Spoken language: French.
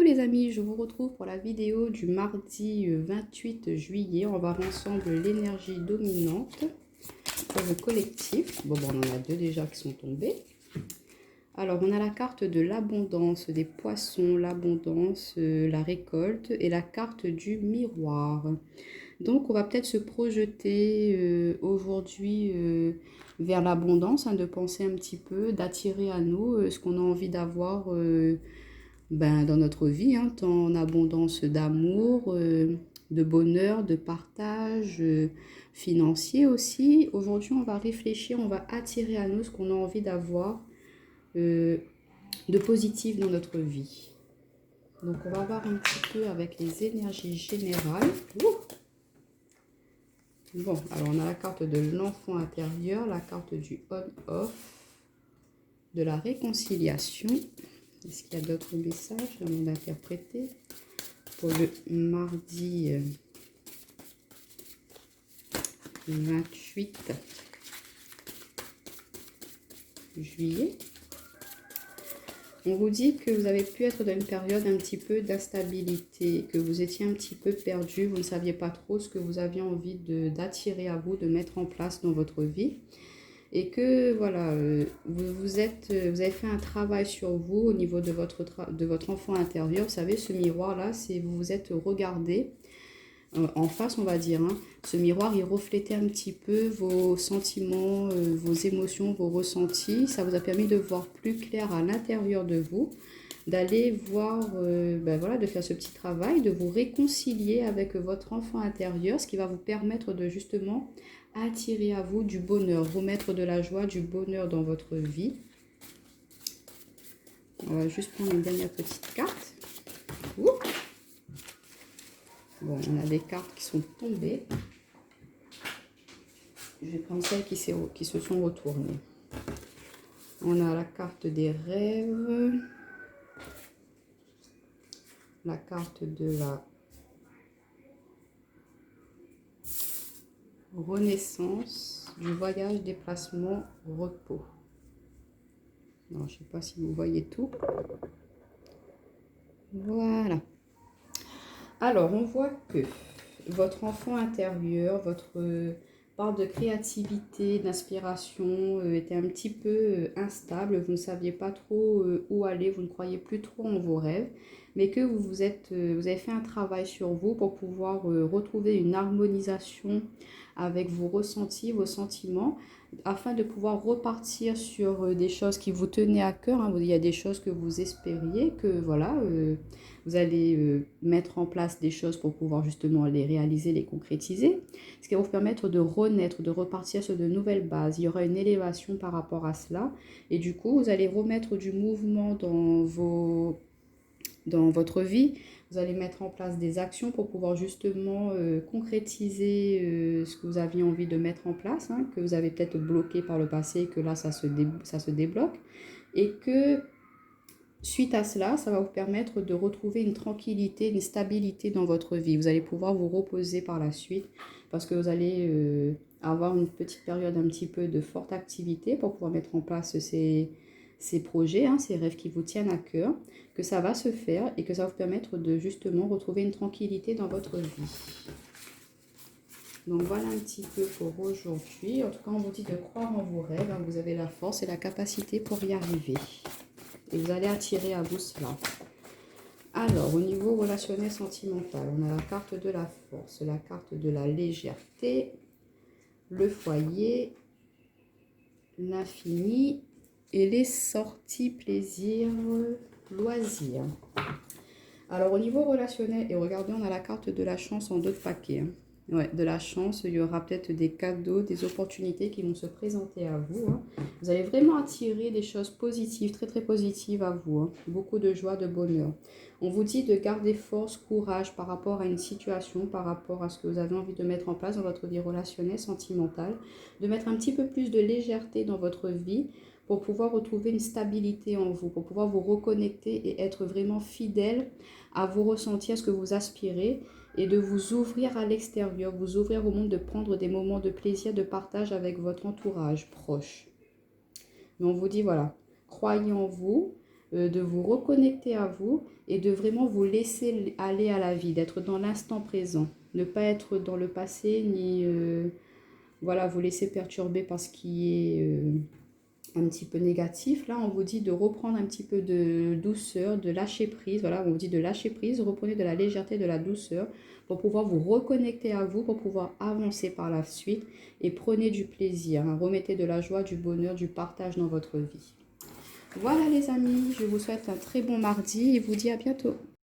les amis, je vous retrouve pour la vidéo du mardi 28 juillet. On va voir ensemble l'énergie dominante pour le collectif. Bon, on en a deux déjà qui sont tombés. Alors, on a la carte de l'abondance des poissons, l'abondance, la récolte et la carte du miroir. Donc, on va peut-être se projeter aujourd'hui vers l'abondance, de penser un petit peu, d'attirer à nous ce qu'on a envie d'avoir dans notre vie, tant en abondance d'amour, de bonheur, de partage financier aussi. Aujourd'hui, on va réfléchir, on va attirer à nous ce qu'on a envie d'avoir de positif dans notre vie. Donc, on va voir un petit peu avec les énergies générales. Bon, alors on a la carte de l'enfant intérieur, la carte du on-off, de la réconciliation. Est-ce qu'il y a d'autres messages à m'en interpréter pour le mardi 28 juillet? On vous dit que vous avez pu être dans une période un petit peu d'instabilité, que vous étiez un petit peu perdu, vous ne saviez pas trop ce que vous aviez envie d'attirer à vous, de mettre en place dans votre vie. Et que voilà, vous avez fait un travail sur vous au niveau de votre enfant intérieur. Vous savez, ce miroir-là, c'est vous vous êtes regardé en face, on va dire. Ce miroir, il reflétait un petit peu vos sentiments, vos émotions, vos ressentis. Ça vous a permis de voir plus clair à l'intérieur de vous, d'aller voir, de faire ce petit travail, de vous réconcilier avec votre enfant intérieur, ce qui va vous permettre de justement attirer à vous du bonheur, remettre de la joie, du bonheur dans votre vie. On va juste prendre une dernière petite carte. Bon, on a des cartes qui sont tombées. Je vais prendre celles qui se sont retournées. On a la carte des rêves, la carte de la renaissance, du voyage, déplacement, repos. Non, je ne sais pas si vous voyez tout. Voilà. Alors, on voit que votre enfant intérieur, votre part de créativité, d'inspiration était un petit peu instable. Vous ne saviez pas trop où aller, vous ne croyez plus trop en vos rêves, mais que vous avez fait un travail sur vous pour pouvoir retrouver une harmonisation avec vos ressentis, vos sentiments, afin de pouvoir repartir sur des choses qui vous tenaient à cœur. Il y a des choses que vous espériez, que voilà, vous allez mettre en place des choses pour pouvoir justement les réaliser, les concrétiser, ce qui va vous permettre de renaître, de repartir sur de nouvelles bases. Il y aura une élévation par rapport à cela, et du coup, vous allez remettre du mouvement dans votre vie. Vous allez mettre en place des actions pour pouvoir justement concrétiser ce que vous aviez envie de mettre en place, que vous avez peut-être bloqué par le passé, que là, ça se débloque. Et que suite à cela, ça va vous permettre de retrouver une tranquillité, une stabilité dans votre vie. Vous allez pouvoir vous reposer par la suite parce que vous allez avoir une petite période un petit peu de forte activité pour pouvoir mettre en place ces projets, ces rêves qui vous tiennent à cœur, que ça va se faire et que ça va vous permettre de justement retrouver une tranquillité dans votre vie. Donc voilà un petit peu pour aujourd'hui. En tout cas, on vous dit de croire en vos rêves. Vous avez la force et la capacité pour y arriver. Et vous allez attirer à vous cela. Alors, au niveau relationnel sentimental, on a la carte de la force, la carte de la légèreté, le foyer, l'infini et les sorties, plaisirs, loisirs. Alors, au niveau relationnel, et regardez, on a la carte de la chance en 2 paquets. Ouais, de la chance, il y aura peut-être des cadeaux, des opportunités qui vont se présenter à vous. Vous allez vraiment attirer des choses positives, très très positives à vous. Beaucoup de joie, de bonheur. On vous dit de garder force, courage par rapport à une situation, par rapport à ce que vous avez envie de mettre en place dans votre vie relationnelle, sentimentale. De mettre un petit peu plus de légèreté dans votre vie pour pouvoir retrouver une stabilité en vous, pour pouvoir vous reconnecter et être vraiment fidèle à vos ressentis, à ce que vous aspirez, et de vous ouvrir à l'extérieur, vous ouvrir au monde, de prendre des moments de plaisir, de partage avec votre entourage proche. Mais on vous dit, voilà, croyez en vous, de vous reconnecter à vous et de vraiment vous laisser aller à la vie, d'être dans l'instant présent. Ne pas être dans le passé ni voilà, vous laisser perturber par ce qui est un petit peu négatif. Là, on vous dit de reprendre un petit peu de douceur, de lâcher prise. Voilà, on vous dit de lâcher prise, reprenez de la légèreté, de la douceur pour pouvoir vous reconnecter à vous, pour pouvoir avancer par la suite et prenez du plaisir. Hein. Remettez de la joie, du bonheur, du partage dans votre vie. Voilà les amis, je vous souhaite un très bon mardi et vous dis à bientôt.